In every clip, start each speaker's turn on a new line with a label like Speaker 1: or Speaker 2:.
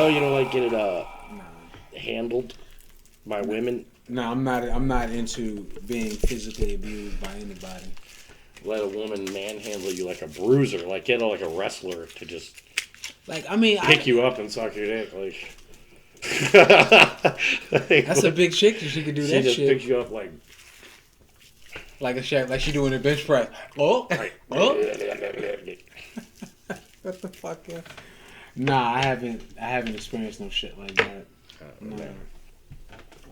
Speaker 1: No, you don't like get it
Speaker 2: Nah.
Speaker 1: handled by women.
Speaker 2: No, I'm not. I'm not into being physically abused by anybody.
Speaker 1: Let a woman manhandle you like a bruiser, like get like a wrestler to just pick you up and suck your dick, like.
Speaker 2: That's a big chick. She could do that shit.
Speaker 1: She just picks you up
Speaker 2: like she doing a bench press. Oh, oh. What the fuck? Yeah. Nah, I haven't experienced no shit like that. No.
Speaker 1: Man.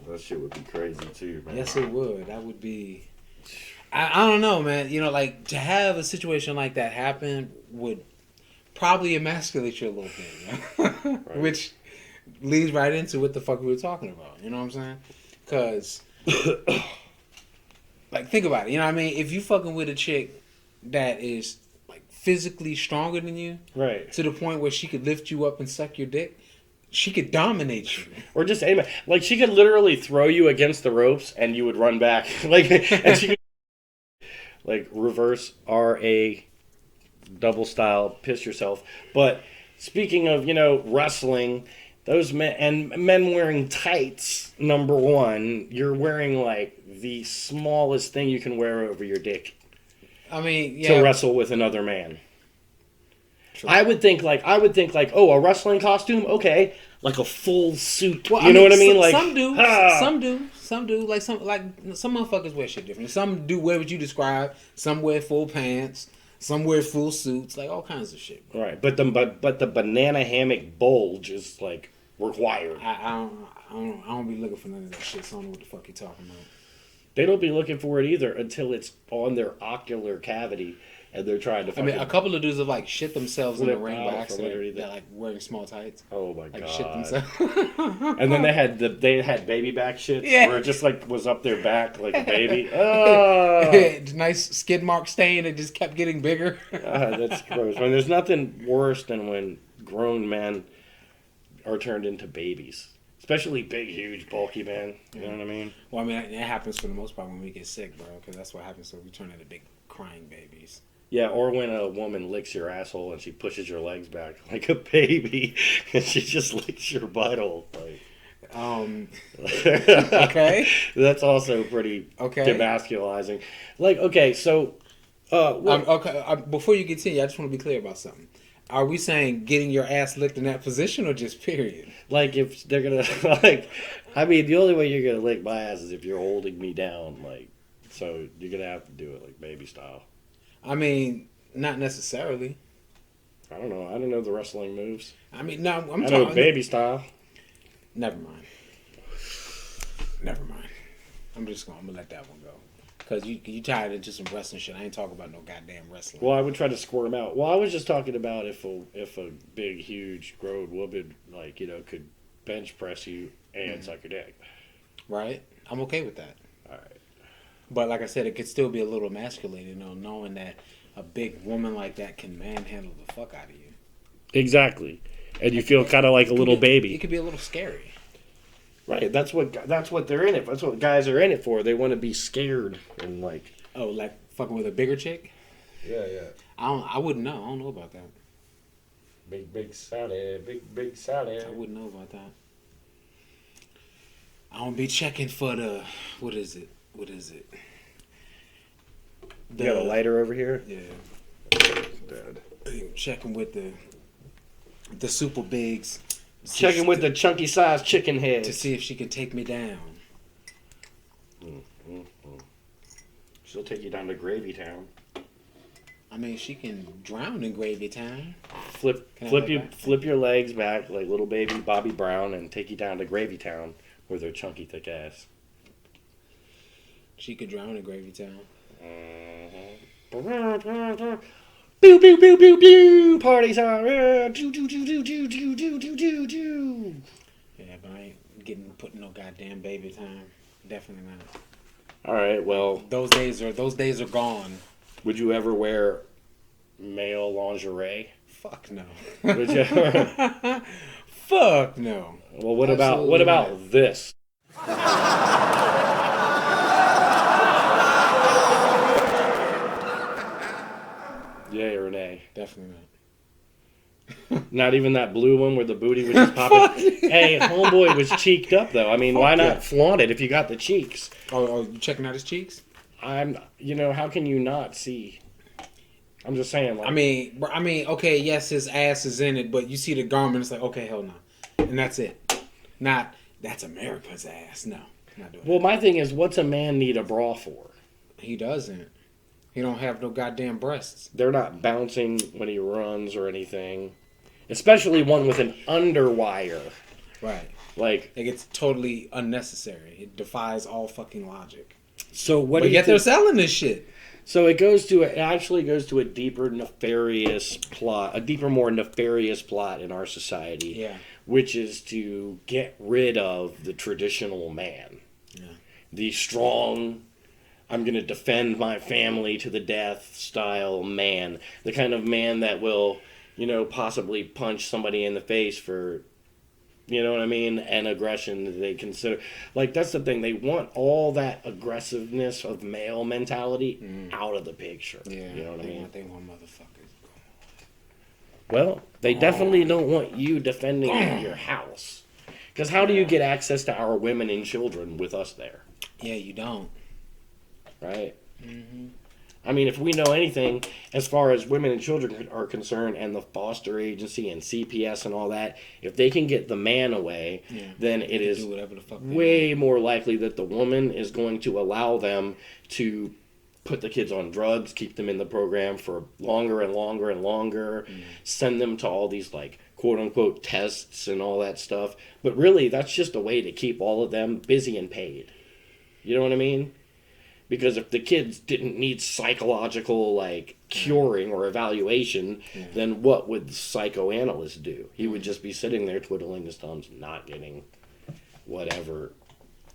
Speaker 1: That shit would be crazy too, man.
Speaker 2: Yes, it would. That would be. I don't know, man. You know, like to have a situation like that happen would probably emasculate you a little bit, right? Which leads right into what the fuck we were talking about. You know what I'm saying? Because, like, think about it. You know what I mean? If you fucking with a chick that is like physically stronger than you,
Speaker 1: right,
Speaker 2: to the point where she could lift you up and suck your dick, she could dominate you.
Speaker 1: Or just aim it. Like she could literally throw you against the ropes and you would run back. Like, and she could like reverse RA double style piss yourself. But speaking of, wrestling, those men wearing tights, number one, you're wearing like the smallest thing you can wear over your dick.
Speaker 2: I mean, yeah.
Speaker 1: To wrestle with another man. True. I would think like, oh, a wrestling costume? Okay. Like a full suit. Well, you know what I mean? Like
Speaker 2: some do. Some do. Like some motherfuckers wear shit different. Some do wear what you describe. Some wear full pants. Some wear full suits. Like all kinds of shit. Bro.
Speaker 1: Right. But the banana hammock bulge is like required.
Speaker 2: I don't be looking for none of that shit, so I don't know what the fuck you're talking about.
Speaker 1: They don't be looking for it either until it's on their ocular cavity. And they're trying to.
Speaker 2: I mean, a couple of dudes have like shit themselves in the ring by accident. They're like wearing small tights.
Speaker 1: Oh my
Speaker 2: like,
Speaker 1: god!
Speaker 2: Shit themselves.
Speaker 1: And then they had baby back shits where it just like was up their back like a baby.
Speaker 2: Nice skid mark stain. It just kept getting bigger.
Speaker 1: That's gross. I mean, there's nothing worse than when grown men are turned into babies, especially big, huge, bulky men. You know what I mean?
Speaker 2: Well, I mean, it happens for the most part when we get sick, bro. Because that's what happens. So we turn into big crying babies.
Speaker 1: Yeah, or when a woman licks your asshole and she pushes your legs back like a baby, and she just licks your butthole. Like,
Speaker 2: okay.
Speaker 1: That's also pretty demasculizing. Like, okay, so,
Speaker 2: before you continue, I just want to be clear about something. Are we saying getting your ass licked in that position, or just period?
Speaker 1: Like, if they're gonna I mean, the only way you're gonna lick my ass is if you're holding me down, like, so you're gonna have to do it like baby style.
Speaker 2: I mean, not necessarily.
Speaker 1: I don't know. I don't know the wrestling moves.
Speaker 2: I mean, no,
Speaker 1: I know baby style.
Speaker 2: Never mind. I'm gonna let that one go. Because you tied into some wrestling shit. I ain't talking about no goddamn wrestling.
Speaker 1: Well, I would try to squirm out. Well, I was just talking about if a big, huge, grown woman, like, could bench press you and suck your dick.
Speaker 2: Right? I'm okay with that.
Speaker 1: All right.
Speaker 2: But like I said, it could still be a little emasculating, knowing that a big woman like that can manhandle the fuck out of you.
Speaker 1: Exactly. And you feel kind of like a little baby.
Speaker 2: It could be a little scary.
Speaker 1: Right. That's what they're in it. That's what guys are in it for. They want to be scared and like.
Speaker 2: Oh, like fucking with a bigger chick?
Speaker 1: Yeah.
Speaker 2: I wouldn't know. I don't know about that.
Speaker 1: Big Sally. Big Sally.
Speaker 2: I wouldn't know about that. I don't be checking for the what is it?
Speaker 1: You got a lighter over here?
Speaker 2: Yeah.
Speaker 1: Dead.
Speaker 2: Checking with the super bigs.
Speaker 1: Checking with the chunky sized chicken heads.
Speaker 2: To see if she can take me down.
Speaker 1: She'll take you down to Gravy Town.
Speaker 2: I mean, she can drown in Gravy Town.
Speaker 1: Flip your legs back like little baby Bobby Brown and take you down to Gravy Town with her chunky thick ass.
Speaker 2: She could drown in Gravy Town.
Speaker 1: Pew pew pew pew pew. Parties are do do do do do do do do do do.
Speaker 2: Yeah, but I ain't put in no goddamn baby time. Definitely not.
Speaker 1: All right, well,
Speaker 2: those days are gone.
Speaker 1: Would you ever wear male lingerie?
Speaker 2: Fuck no.
Speaker 1: Would you ever?
Speaker 2: Fuck no.
Speaker 1: Well, what about this? Yay or nay?
Speaker 2: Definitely not.
Speaker 1: Not even that blue one where the booty was just popping. Hey, homeboy was cheeked up though. I mean, why
Speaker 2: Fuck
Speaker 1: not
Speaker 2: yeah.
Speaker 1: flaunt it if you got the cheeks?
Speaker 2: Oh, you checking out his cheeks?
Speaker 1: How can you not see? I'm just saying, like,
Speaker 2: I mean, okay, yes, his ass is in it, but you see the garment, it's like, okay, hell no, and that's it. Not that's America's ass. No, not doing
Speaker 1: well, my thing is, what's a man need a bra for?
Speaker 2: it. He doesn't. He don't have no goddamn breasts.
Speaker 1: They're not bouncing when he runs or anything, especially one with an underwire.
Speaker 2: Right.
Speaker 1: Like,
Speaker 2: It's totally unnecessary. It defies all fucking logic.
Speaker 1: so what?
Speaker 2: But
Speaker 1: do you
Speaker 2: yet they're
Speaker 1: think?
Speaker 2: selling this shit.
Speaker 1: So it actually goes to a deeper nefarious plot, a deeper, more nefarious plot in our society,
Speaker 2: Yeah.
Speaker 1: which is to get rid of the traditional man, the strong, I'm going to defend my family to the death style man, the kind of man that will, possibly punch somebody in the face for, you know what I mean, and aggression that they consider. Like, that's the thing. They want all that aggressiveness of male mentality out of the picture.
Speaker 2: Yeah.
Speaker 1: You know what I mean?
Speaker 2: They want motherfuckers.
Speaker 1: Well, they definitely don't want you defending your house. Because how do you get access to our women and children with us there?
Speaker 2: Yeah, you don't.
Speaker 1: Right? I mean, if we know anything as far as women and children are concerned, and the foster agency and CPS and all that, if they can get the man away, then it is
Speaker 2: Do whatever the fuck they
Speaker 1: way more likely that the woman is going to allow them to put the kids on drugs, keep them in the program for longer and longer and longer, send them to all these, like, quote unquote tests and all that stuff. But really, that's just a way to keep all of them busy and paid. You know what I mean? Because if the kids didn't need psychological, like, curing or evaluation, then what would the psychoanalyst do? He would just be sitting there twiddling his thumbs, not getting whatever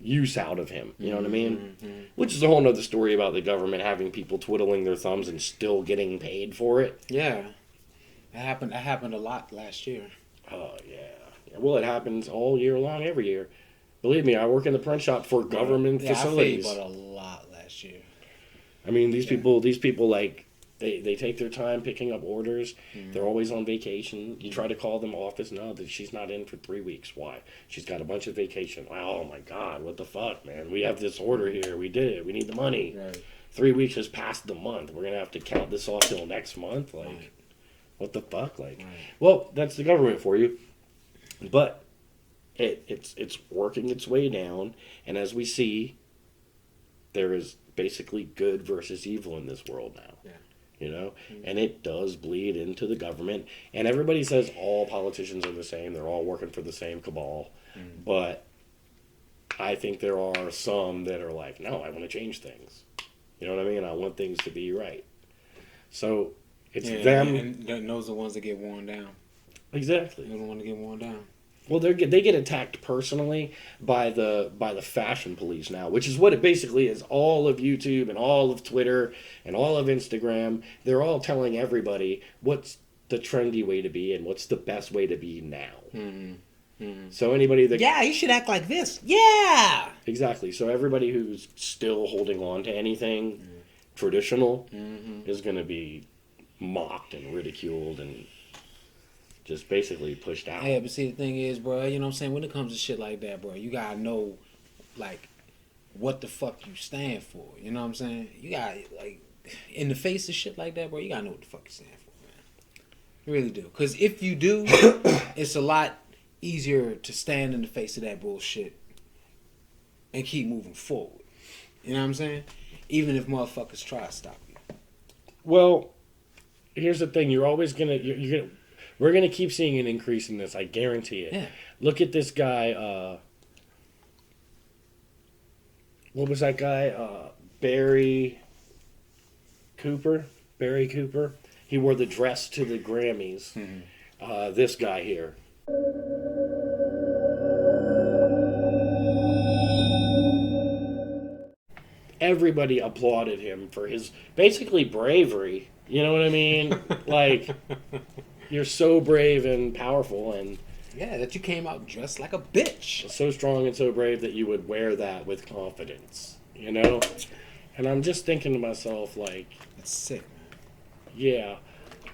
Speaker 1: use out of him. You know what I mean? Which is a whole nother story about the government having people twiddling their thumbs and still getting paid for it.
Speaker 2: Yeah. That happened a lot last year.
Speaker 1: Oh, yeah. Well, it happens all year long, every year. Believe me, I work in the print shop for government facilities.
Speaker 2: I paid a lot last year.
Speaker 1: I mean, these people, like, they take their time picking up orders. They're always on vacation. You try to call them office, no, that she's not in for 3 weeks. Why? She's got a bunch of vacation. Oh my God, what the fuck, man? We have this order here. We did it. We need the money.
Speaker 2: Right.
Speaker 1: 3 weeks has passed the month. We're gonna have to count this off till next month. Like, what the fuck? Like, well, that's the government for you. But it's working its way down, and as we see, there is basically good versus evil in this world now.
Speaker 2: Yeah.
Speaker 1: You know? And it does bleed into the government. And everybody says all politicians are the same. They're all working for the same cabal. But I think there are some that are like, no, I want to change things. You know what I mean? I want things to be right. So it's them.
Speaker 2: And those are the ones that get worn down.
Speaker 1: Exactly.
Speaker 2: They don't want to get worn down.
Speaker 1: Well, they get attacked personally by the fashion police now, which is what it basically is. All of YouTube and all of Twitter and all of Instagram, they're all telling everybody what's the trendy way to be and what's the best way to be now. So anybody that
Speaker 2: you should act like this. Yeah.
Speaker 1: exactly. So everybody who's still holding on to anything traditional is going to be mocked and ridiculed and just basically pushed out.
Speaker 2: Yeah, but see, the thing is, bro, you know what I'm saying? When it comes to shit like that, bro, you gotta know, like, what the fuck you stand for. You know what I'm saying? You gotta, like, in the face of shit like that, bro, you gotta know what the fuck you stand for, man. You really do. Because if you do, it's a lot easier to stand in the face of that bullshit and keep moving forward. You know what I'm saying? Even if motherfuckers try to stop you.
Speaker 1: Well, here's the thing: you're always gonna we're gonna keep seeing an increase in this. I guarantee it.
Speaker 2: Yeah.
Speaker 1: Look at this guy. What was that guy? Barry Cooper. Barry Cooper. He wore the dress to the Grammys. This guy here. Everybody applauded him for his basically bravery. You know what I mean? Like, you're so brave and powerful and
Speaker 2: Yeah, that you came out dressed like a bitch.
Speaker 1: so strong and so brave that you would wear that with confidence. You know? And I'm just thinking to myself, like,
Speaker 2: That's sick, man.
Speaker 1: yeah.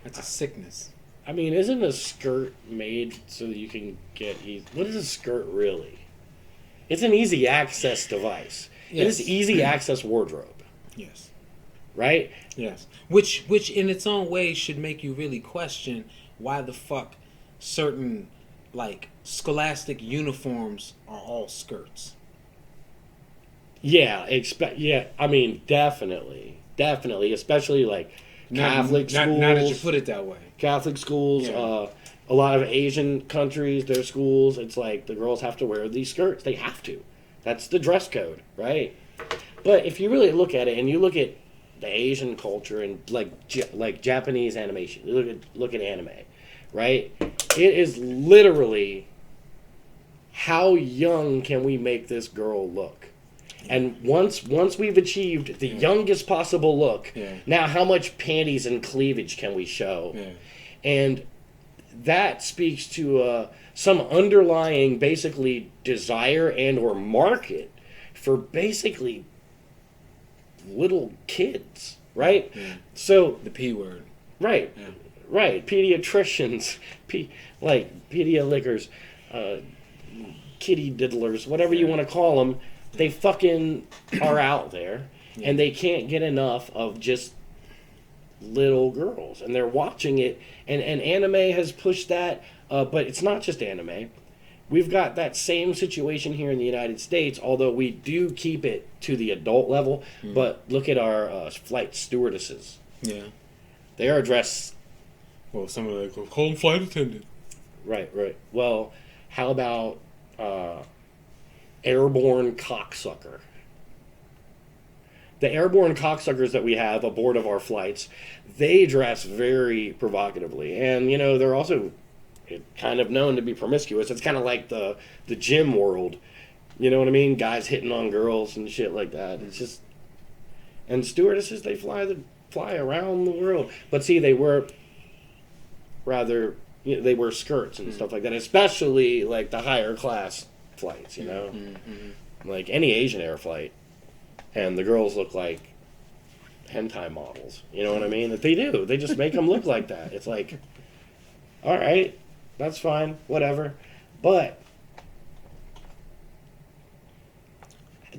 Speaker 2: That's a sickness.
Speaker 1: I mean, isn't a skirt made so that you can get easy? What is a skirt really? It's an easy access device. Yes. It is easy access wardrobe.
Speaker 2: Yes.
Speaker 1: Right?
Speaker 2: Yes. Which in its own way should make you really question why the fuck certain like scholastic uniforms are all skirts.
Speaker 1: Yeah, I mean, definitely, especially like Catholic schools.
Speaker 2: Now that you put it that way,
Speaker 1: Catholic schools, a lot of Asian countries, their schools, it's like the girls have to wear these skirts. They have to. That's the dress code, right? But if you really look at it, and you look at the Asian culture and like Japanese animation, you look at anime, right? It is literally how young can we make this girl look? And once we've achieved the youngest possible look, now how much panties and cleavage can we show? Yeah. And that speaks to some underlying basically desire and or market for basically little kids, right? Yeah. So
Speaker 2: the P word.
Speaker 1: Right. Yeah. Right. Pediatricians, pedialickers, kitty diddlers, whatever you want to call them. They fucking are out there, and they can't get enough of just little girls, and they're watching it, and anime has pushed that, but it's not just anime. We've got that same situation here in the United States, although we do keep it to the adult level, but look at our flight stewardesses. Yeah. They are dressed...
Speaker 2: Well, some of them call them flight attendant.
Speaker 1: Right. Well, how about... airborne cocksucker. The airborne cocksuckers that we have aboard of our flights, they dress very provocatively. And, they're also kind of known to be promiscuous. It's kind of like the gym world. You know what I mean? Guys hitting on girls and shit like that. It's just... And stewardesses, they fly around the world. But see, they wear they wear skirts and stuff like that. Especially, like, the higher class flights, like any Asian air flight, and the girls look like hentai models. You know what I mean? That they do. They just make them look like that. It's like, all right, that's fine, whatever. But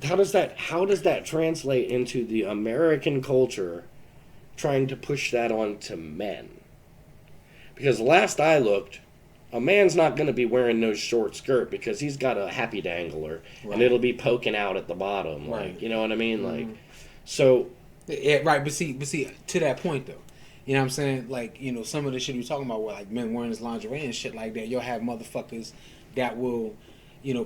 Speaker 1: how does that translate into the American culture trying to push that onto men? Because last I looked, a man's not going to be wearing no short skirt because he's got a happy dangler, and it'll be poking out at the bottom. Like, you know what I mean? Like, so...
Speaker 2: Yeah, right, but see, to that point, though, you know what I'm saying? Like, some of the shit you're talking about where, like, men wearing this lingerie and shit like that, you'll have motherfuckers that will,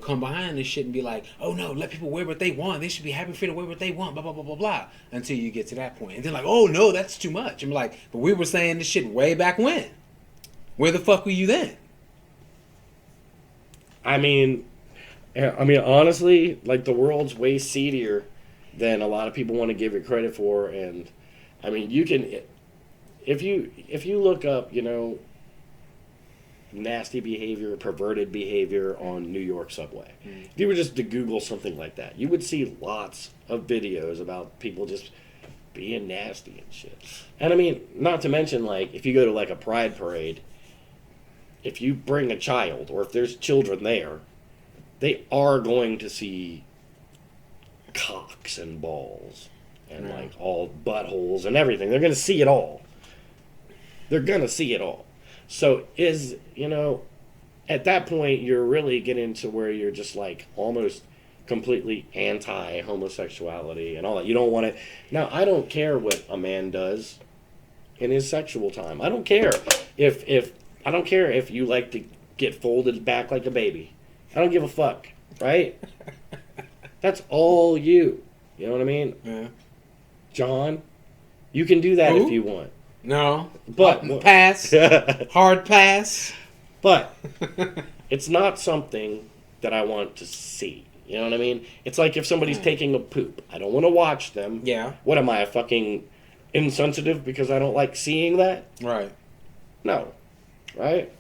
Speaker 2: come behind this shit and be like, oh, no, let people wear what they want. They should be happy free to wear what they want, blah, blah, blah, blah, blah, until you get to that point. And then like, oh, no, that's too much. I'm like, but we were saying this shit way back when. Where the fuck were you then?
Speaker 1: I mean, honestly, like, the world's way seedier than a lot of people want to give it credit for. And I mean, you can, if you look up, nasty behavior, perverted behavior on New York subway, if you were just to Google something like that, you would see lots of videos about people just being nasty and shit. And I mean, not to mention, like, if you go to like a pride parade, if you bring a child, or if there's children there, they are going to see cocks and balls and like all buttholes and everything. They're going to see it all. So at that point, you're really getting to where you're just like almost completely anti-homosexuality and all that. You don't want it. Now, I don't care what a man does in his sexual time. I don't care if you like to get folded back like a baby. I don't give a fuck, right? That's all you. You know what I mean? Yeah. John, you can do that if you want.
Speaker 2: No. But pass. Hard pass.
Speaker 1: But it's not something that I want to see. You know what I mean? It's like if somebody's taking a poop. I don't want to watch them. Yeah. What am I, a fucking insensitive because I don't like seeing that? Right. No. Right?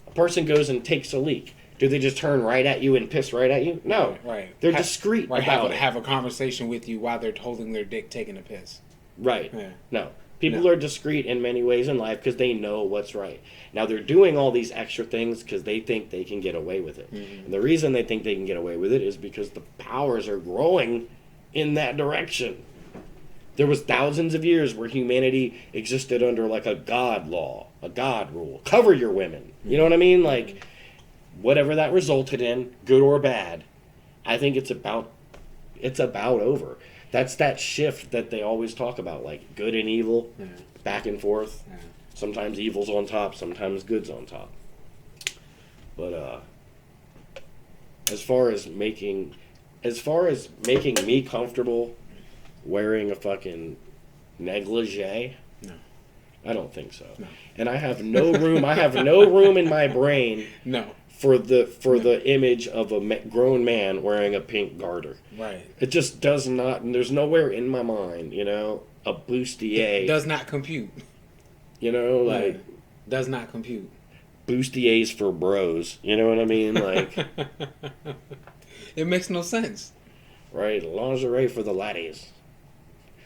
Speaker 1: A person goes and takes a leak. Do they just turn right at you and piss right at you? No. Right. They're discreet about it.
Speaker 2: Have a conversation with you while they're holding their dick taking a piss.
Speaker 1: Right. Yeah. No. People are discreet in many ways in life because they know what's right. Now they're doing all these extra things because they think they can get away with it. And the reason they think they can get away with it is because the powers are growing in that direction. There was thousands of years where humanity existed under like a God law, a God rule. Cover your women. You know what I mean? Like, whatever that resulted in, good or bad, I think it's about over. That's that shift that they always talk about, like good and evil, back and forth. Yeah. Sometimes evil's on top, sometimes good's on top. But as far as making me comfortable wearing a fucking negligee, no, I don't think so. No. And I have no room. I have no room in my brain. No. For the image of a grown man wearing a pink garter. Right. It just does not, and there's nowhere in my mind, you know, a bustier.
Speaker 2: It does not compute.
Speaker 1: You know, like.
Speaker 2: Does not compute.
Speaker 1: Bustiers for bros. You know what I mean? Like.
Speaker 2: It makes no sense.
Speaker 1: Right. Lingerie for the laddies.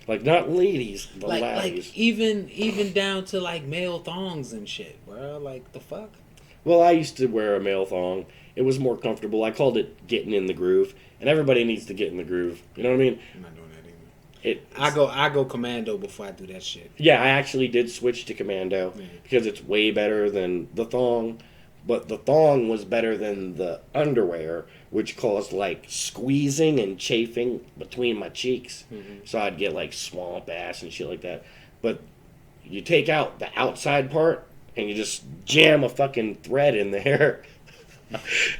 Speaker 1: Like, not ladies, the laddies.
Speaker 2: Like, even down to, like, male thongs and shit, bro. Like, the fuck?
Speaker 1: Well, I used to wear a male thong. It was more comfortable. I called it getting in the groove, and everybody needs to get in the groove. You know what I mean?
Speaker 2: I'm not doing that either. I go commando before I do that shit.
Speaker 1: Yeah, I actually did switch to commando because it's way better than the thong. But the thong was better than the underwear, which caused like squeezing and chafing between my cheeks. Mm-hmm. So I'd get like swamp ass and shit like that. But you take out the outside part, and you just jam a fucking thread in there,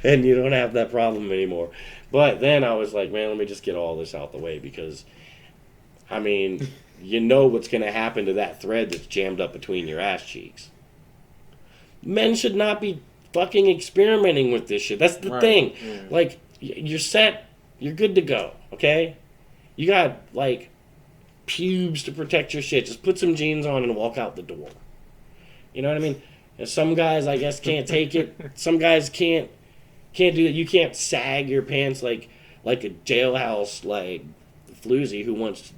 Speaker 1: and you don't have that problem anymore. But then I was like, man, let me just get all this out the way because, I mean, you know what's going to happen to that thread that's jammed up between your ass cheeks. Men should not be fucking experimenting with this shit. That's the thing. Yeah. Like, you're set. You're good to go, okay? You got, like, pubes to protect your shit. Just put some jeans on and walk out the door. You know what I mean? And some guys, I guess, can't take it. Some guys can't do it. You can't sag your pants like a jailhouse like floozy who wants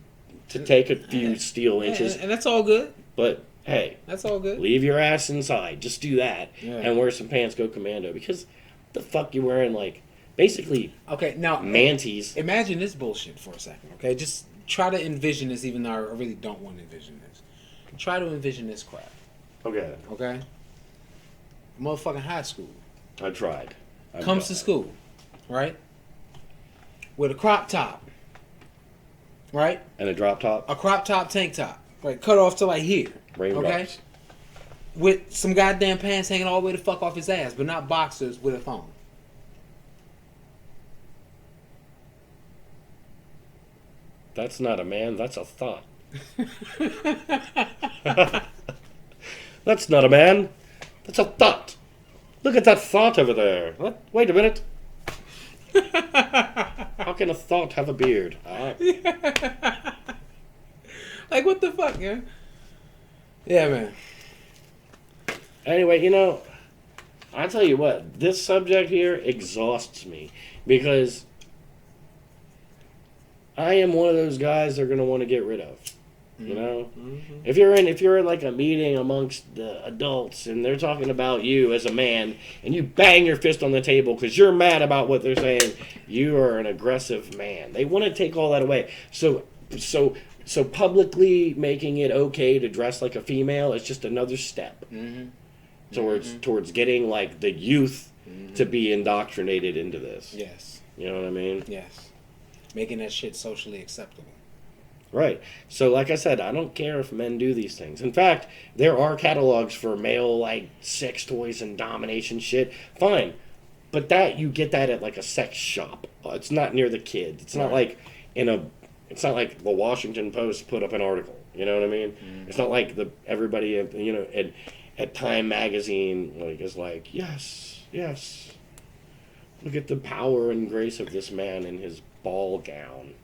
Speaker 1: to take a few steel inches.
Speaker 2: And that's all good.
Speaker 1: But hey,
Speaker 2: that's all good.
Speaker 1: Leave your ass inside. Just do that and wear some pants. Go commando because the fuck you wearing like basically
Speaker 2: now
Speaker 1: manties.
Speaker 2: Imagine this bullshit for a second. Okay, just try to envision this. Even though I really don't want to envision this, try to envision this crap.
Speaker 1: Okay.
Speaker 2: Motherfucking high school.
Speaker 1: I tried.
Speaker 2: Comes to school, right? With a crop top, right?
Speaker 1: And a drop top?
Speaker 2: A crop top tank top. Right, cut off to like here. Okay? With some goddamn pants hanging all the way the fuck off his ass, but not boxers with a thong.
Speaker 1: That's not a man, that's a thought. That's not a man. That's a thought. Look at that thought over there. What? Wait a minute. How can a thought have a beard?
Speaker 2: Like, what the fuck, man? Yeah, man.
Speaker 1: Anyway, you know, I'll tell you what. This subject here exhausts me because I am one of those guys they're going to want to get rid of. You know, if you're in like a meeting amongst the adults and they're talking about you as a man and you bang your fist on the table because you're mad about what they're saying, you are an aggressive man. They want to take all that away. So publicly making it okay to dress like a female is just another step towards getting like the youth to be indoctrinated into this.
Speaker 2: Yes.
Speaker 1: You know what I mean?
Speaker 2: Yes. Making that shit socially acceptable.
Speaker 1: Right. So, like I said, I don't care if men do these things. In fact, there are catalogs for male, like, sex toys and domination shit. Fine. But you get that at, like, a sex shop. It's not near the kids. It's not like it's not like the Washington Post put up an article. You know what I mean? Mm-hmm. It's not like everybody, you know, at Time Magazine, like, is like, yes, look at the power and grace of this man in his ball gown.